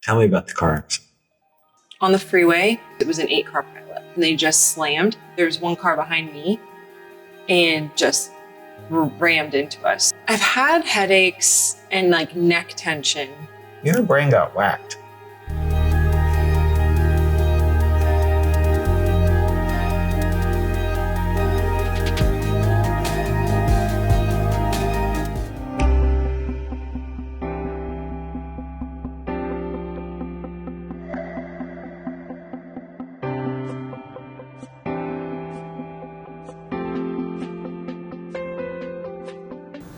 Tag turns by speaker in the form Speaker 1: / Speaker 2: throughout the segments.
Speaker 1: Tell me about the car accident.
Speaker 2: On the freeway, it was an 8-car pileup, and they just slammed. There was one car behind me and just rammed into us. I've had headaches and like neck tension.
Speaker 1: Your brain got whacked.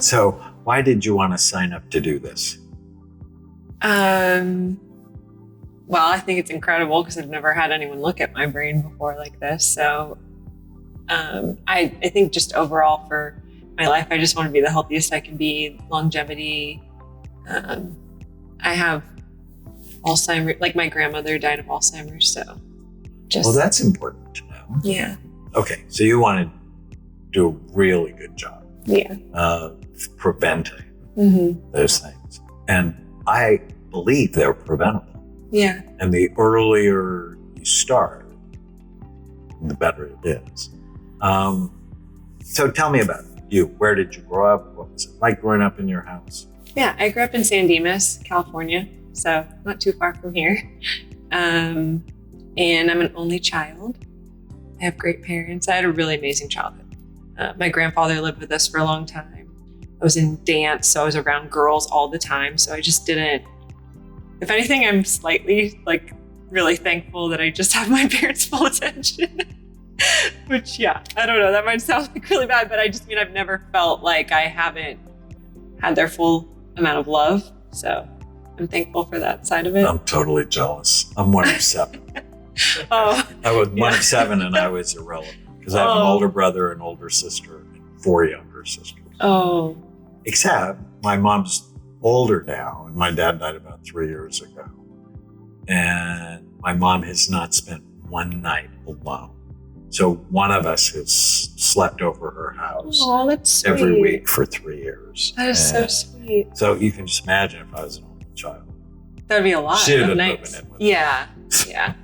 Speaker 1: So why did you want to sign up to do this?
Speaker 2: Well, I think it's incredible because I've never had anyone look at my brain before like this. So I think just overall for my life, I just want to be the healthiest I can be, longevity. I have Alzheimer's, like my grandmother died of Alzheimer's. So
Speaker 1: well, that's important to know.
Speaker 2: Yeah.
Speaker 1: Okay. So you want to do a really good job.
Speaker 2: Yeah.
Speaker 1: Preventing those things. And I believe they're preventable.
Speaker 2: Yeah.
Speaker 1: And the earlier you start, the better it is. So tell me about you. Where did you grow up? What was it like growing up in your house?
Speaker 2: Yeah, I grew up in San Dimas, California, so not too far from here. And I'm an only child. I have great parents. I had a really amazing childhood. My grandfather lived with us for a long time. I was in dance, so I was around girls all the time. So I just didn't, if anything, I'm slightly like really thankful that I just have my parents' full attention. Which, yeah, I don't know, that might sound like really bad, but I just mean I've never felt like I haven't had their full amount of love. So I'm thankful for that side of it.
Speaker 1: I'm totally jealous. I'm one of 7.
Speaker 2: Oh,
Speaker 1: I was one of 7 and I was irrelevant because I have an older brother, an older sister, and 4 younger sisters.
Speaker 2: Oh.
Speaker 1: Except my mom's older now and my dad died about 3 years ago. And my mom has not spent one night alone. So one of us has slept over her house
Speaker 2: That's sweet.
Speaker 1: every week for 3 years.
Speaker 2: That is so sweet.
Speaker 1: So you can just imagine if I was an only child.
Speaker 2: That'd be a lot
Speaker 1: She'd have
Speaker 2: of
Speaker 1: been
Speaker 2: nights.
Speaker 1: moving in with
Speaker 2: Yeah, yeah.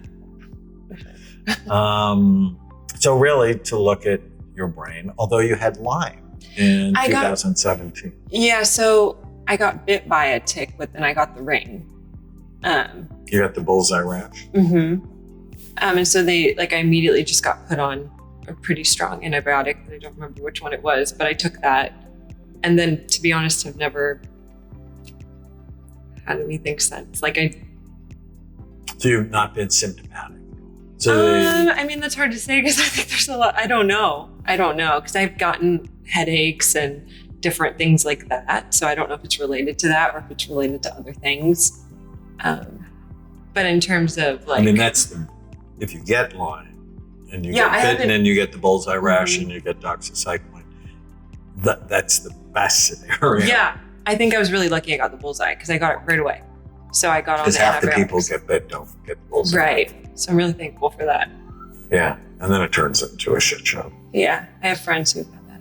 Speaker 1: So really to look at your brain, although you had Lyme in 2017.
Speaker 2: Yeah, so I got bit by a tick, but then I got the ring.
Speaker 1: You got the bullseye rash?
Speaker 2: And so I immediately just got put on a pretty strong antibiotic. I don't remember which one it was, but I took that. And then, to be honest, I've never had anything since.
Speaker 1: So you've not been symptomatic? So
Speaker 2: I mean, that's hard to say because I think there's a lot. I don't know because I've gotten headaches and different things like that. So I don't know if it's related to that or if it's related to other things. But in terms of
Speaker 1: if you get Lyme and you get bitten and you get the bullseye rash and you get doxycycline, that's the best scenario.
Speaker 2: Yeah, I think I was really lucky I got the bullseye because I got it right away. So I got on the
Speaker 1: antibiotics. Because half the people get bit don't get the bullseye.
Speaker 2: Right. So I'm really thankful for that.
Speaker 1: Yeah. And then it turns into a shit show.
Speaker 2: Yeah. I have friends who've had that.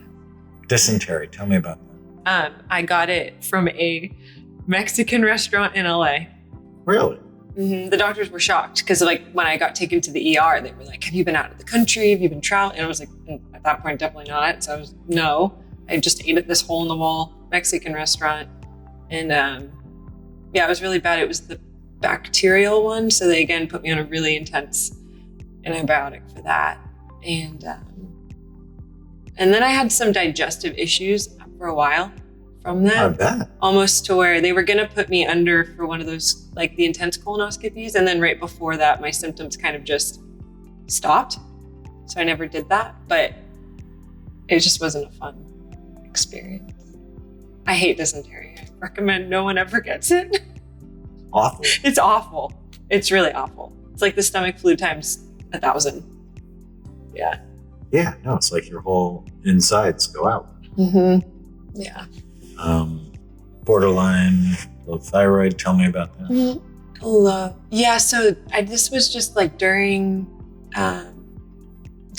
Speaker 1: Dysentery. Tell me about that.
Speaker 2: I got it from a Mexican restaurant in LA.
Speaker 1: Really?
Speaker 2: The doctors were shocked because when I got taken to the ER, they were like, have you been out of the country? Have you been traveling? And I was like, at that point, definitely not. So I was, no. I just ate at this hole in the wall Mexican restaurant. And it was really bad. It was the bacterial one. So they again put me on a really intense antibiotic for that. And then I had some digestive issues for a while from that.
Speaker 1: I bet.
Speaker 2: Almost to where they were going to put me under for one of those, the intense colonoscopies. And then right before that, my symptoms kind of just stopped. So I never did that, but it just wasn't a fun experience. I hate dysentery. I recommend no one ever gets it.
Speaker 1: Awful.
Speaker 2: It's awful. It's really awful. It's like the stomach flu times 1,000. Yeah.
Speaker 1: Yeah, no, it's like your whole insides go out.
Speaker 2: Yeah.
Speaker 1: Borderline, low thyroid. Tell me about that.
Speaker 2: Yeah, so this was just during the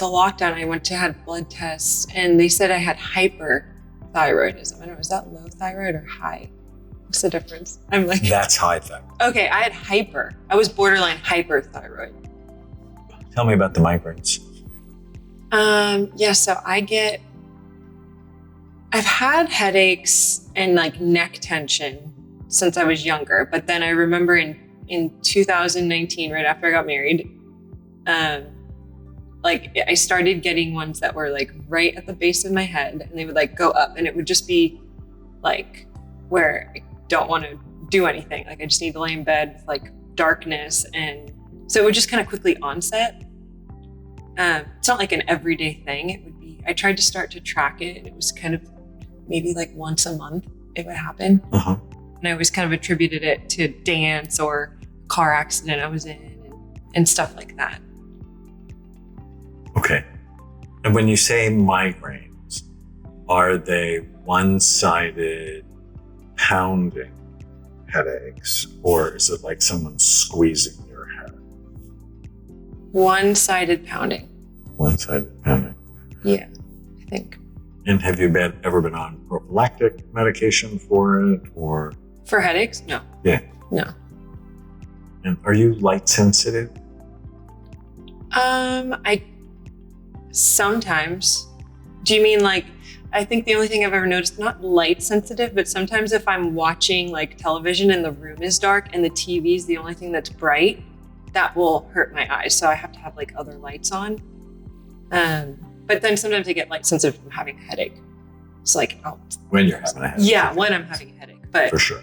Speaker 2: lockdown. I went to have blood tests and they said I had hyperthyroidism. I don't know, is that low thyroid or high What's the difference? I'm like,
Speaker 1: That's high effect.
Speaker 2: okay, I had hyper. I was borderline hyperthyroid.
Speaker 1: Tell me about the migraines.
Speaker 2: Yeah, so I've had headaches and like neck tension since I was younger, but then I remember in 2019, right after I got married, like I started getting ones that were like right at the base of my head, and they would like go up, and it would just be like where I don't want to do anything. Like I just need to lay in bed with like darkness, and so it would just kind of quickly onset. It's not like an everyday thing. It would be, I tried to start to track it, and it was kind of maybe like once a month it would happen.
Speaker 1: Uh-huh.
Speaker 2: And I always kind of attributed it to dance or car accident I was in and stuff like that.
Speaker 1: Okay. And when you say migraines, are they one-sided pounding headaches, or is it like someone squeezing your head?
Speaker 2: One-sided pounding.
Speaker 1: One-sided pounding.
Speaker 2: Yeah, I think.
Speaker 1: And have you ever been on prophylactic medication for it, or?
Speaker 2: For headaches? No.
Speaker 1: Yeah.
Speaker 2: No.
Speaker 1: And are you light sensitive?
Speaker 2: I sometimes. Do you mean like, I think the only thing I've ever noticed, not light sensitive, but sometimes if I'm watching like television and the room is dark and the TV is the only thing that's bright, that will hurt my eyes. So I have to have like other lights on. But then sometimes I get light sensitive from having a headache. It's like, oh.
Speaker 1: When you're having a headache.
Speaker 2: Yeah, when I'm having a headache. But
Speaker 1: for sure.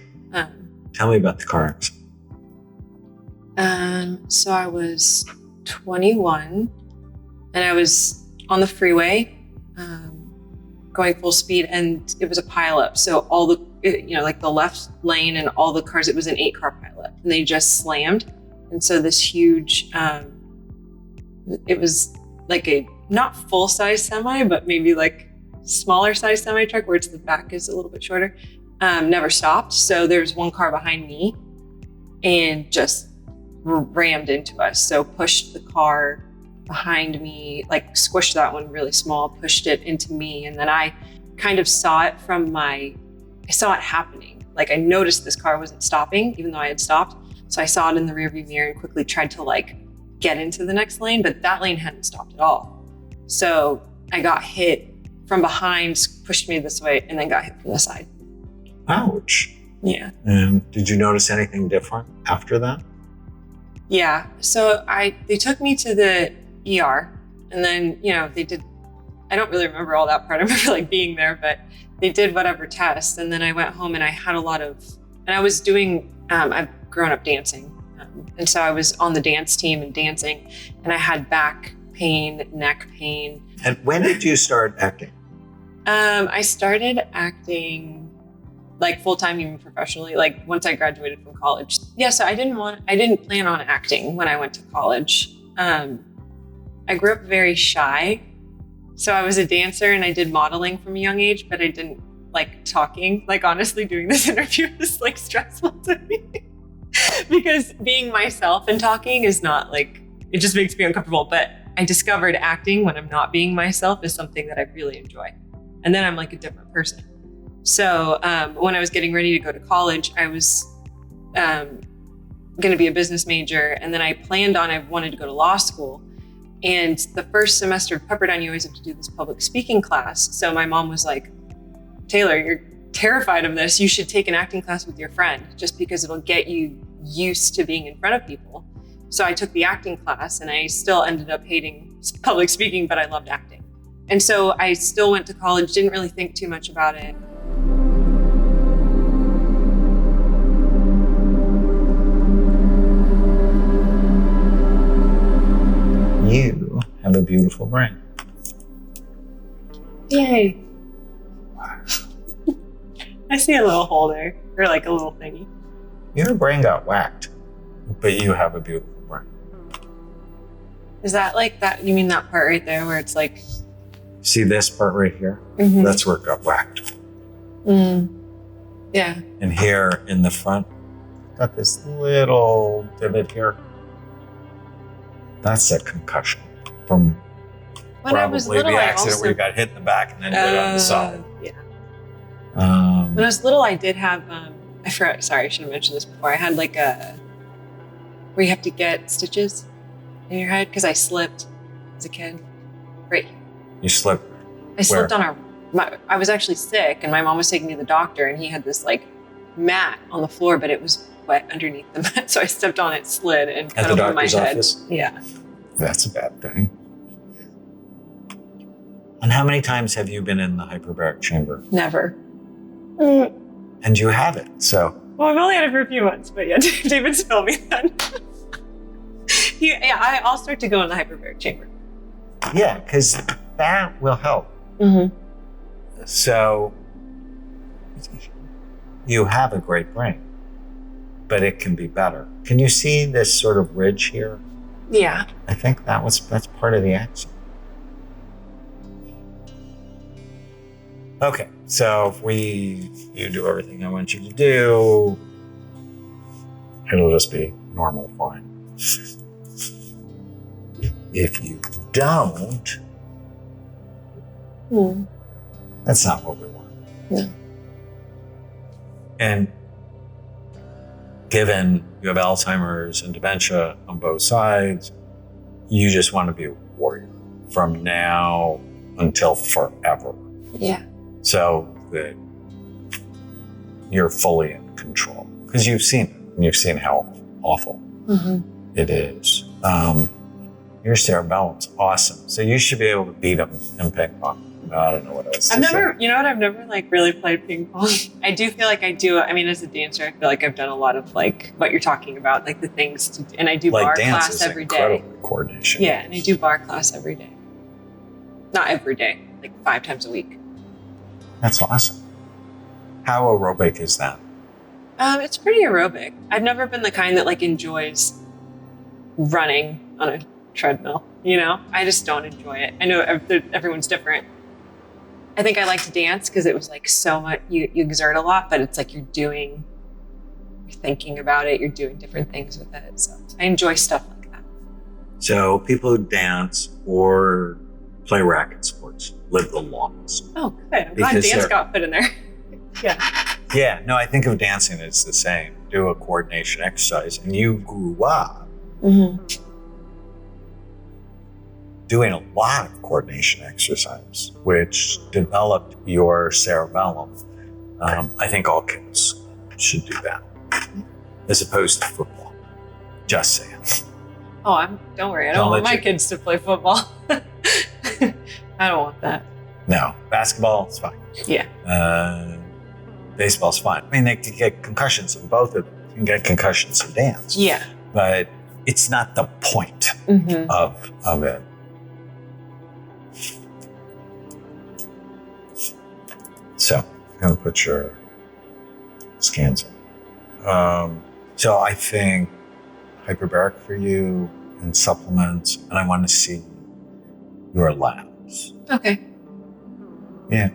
Speaker 1: Tell me about the car accident.
Speaker 2: So I was 21 and I was on the freeway, going full speed, and it was a pileup. So all the, like the left lane and all the cars, it was an 8-car pileup, and they just slammed. And so this huge, it was like a not full size semi, but maybe like smaller size semi truck where the back is a little bit shorter, never stopped. So there's one car behind me and just rammed into us. So pushed the car behind me, like squished that one really small, pushed it into me. And then I kind of saw it I saw it happening. Like I noticed this car wasn't stopping, even though I had stopped. So I saw it in the rearview mirror and quickly tried to like get into the next lane, but that lane hadn't stopped at all. So I got hit from behind, pushed me this way, and then got hit from the side.
Speaker 1: Ouch.
Speaker 2: Yeah.
Speaker 1: And did you notice anything different after that?
Speaker 2: Yeah. So they took me to the ER, and then, they did, I don't really remember all that part. I remember like being there, but they did whatever tests. And then I went home and I had and I was doing, I've grown up dancing. And so I was on the dance team and dancing, and I had back pain, neck pain.
Speaker 1: And when did you start acting?
Speaker 2: I started acting like full-time, even professionally, like once I graduated from college. Yeah, so I didn't plan on acting when I went to college. I grew up very shy. So I was a dancer and I did modeling from a young age, but I didn't like talking. Like honestly, doing this interview is like stressful to me because being myself and talking is not like, it just makes me uncomfortable. But I discovered acting when I'm not being myself is something that I really enjoy. And then I'm like a different person. So when I was getting ready to go to college, I was going to be a business major. And then I wanted to go to law school. And the first semester of Pepperdine, you always have to do this public speaking class. So my mom was like, Taylor, you're terrified of this. You should take an acting class with your friend just because it'll get you used to being in front of people. So I took the acting class and I still ended up hating public speaking, but I loved acting. And so I still went to college, didn't really think too much about it.
Speaker 1: You have a beautiful brain.
Speaker 2: Yay. I see a little hole there, or like a little thingy.
Speaker 1: Your brain got whacked, but you have a beautiful brain.
Speaker 2: Is that like that? You mean that part right there where it's like...
Speaker 1: See this part right here?
Speaker 2: Mm-hmm.
Speaker 1: That's where it got whacked.
Speaker 2: Yeah.
Speaker 1: And here in the front, got this little divot here. That's a concussion from
Speaker 2: when I was little,
Speaker 1: the accident where you got hit in the back and then went on the side.
Speaker 2: Yeah. When I was little, I did have, I forgot, sorry, I should have mentioned this before. I had like where you have to get stitches in your head because I slipped as a kid. Right.
Speaker 1: You slipped.
Speaker 2: I slipped on I was actually sick and my mom was taking me to the doctor and he had this like mat on the floor, but it was wet underneath the mat. So I stepped on it, slid, and cut over my head. At the doctor's office? Yeah.
Speaker 1: That's a bad thing. And how many times have you been in the hyperbaric chamber?
Speaker 2: Never.
Speaker 1: And you have it, so.
Speaker 2: Well, I've only had it for a few months, but yeah, David's told me that. I'll start to go in the hyperbaric chamber.
Speaker 1: Yeah, because that will help.
Speaker 2: Mm-hmm.
Speaker 1: So you have a great brain, but it can be better. Can you see this sort of ridge here?
Speaker 2: Yeah.
Speaker 1: I think that's part of the accent. Okay, so if you do everything I want you to do, it'll just be normal fine. If you don't, that's not what we want.
Speaker 2: No.
Speaker 1: And given you have Alzheimer's and dementia on both sides, you just want to be a warrior from now until forever.
Speaker 2: Yeah.
Speaker 1: So that you're fully in control because you've seen it and you've seen how awful it is. Your cerebellum's awesome. So you should be able to beat them in ping pong. I don't know what else. I've
Speaker 2: never like really played ping pong. I do feel like I do. I mean, as a dancer, I feel like I've done a lot of like what you're talking about, like the things to, and I do like bar class every day.
Speaker 1: Coordination.
Speaker 2: Yeah, and I do bar class every day. Not every day, like 5 times a week.
Speaker 1: That's awesome. How aerobic is that?
Speaker 2: It's pretty aerobic. I've never been the kind that like enjoys running on a treadmill. You know, I just don't enjoy it. I know everyone's different. I think I like to dance because it was like so much, you exert a lot, but it's like you're thinking about it, you're doing different things with it. So I enjoy stuff like that.
Speaker 1: So people who dance or play racket sports live the longest.
Speaker 2: Oh, good. I'm glad dance got put in there. Yeah.
Speaker 1: Yeah, no, I think of dancing as the same. Do a coordination exercise and you grew up doing a lot of coordination exercise, which developed your cerebellum. I think all kids should do that, as opposed to football. Just saying.
Speaker 2: Oh, don't worry. I don't want my kids to play football. I don't want that.
Speaker 1: No, basketball is fine.
Speaker 2: Yeah.
Speaker 1: Baseball's fine. I mean, they can get concussions in both of them. You can get concussions in dance.
Speaker 2: Yeah.
Speaker 1: But it's not the point of it. So I'm going to put your scans in. So I think hyperbaric for you and supplements, and I want to see your labs.
Speaker 2: Okay.
Speaker 1: Yeah.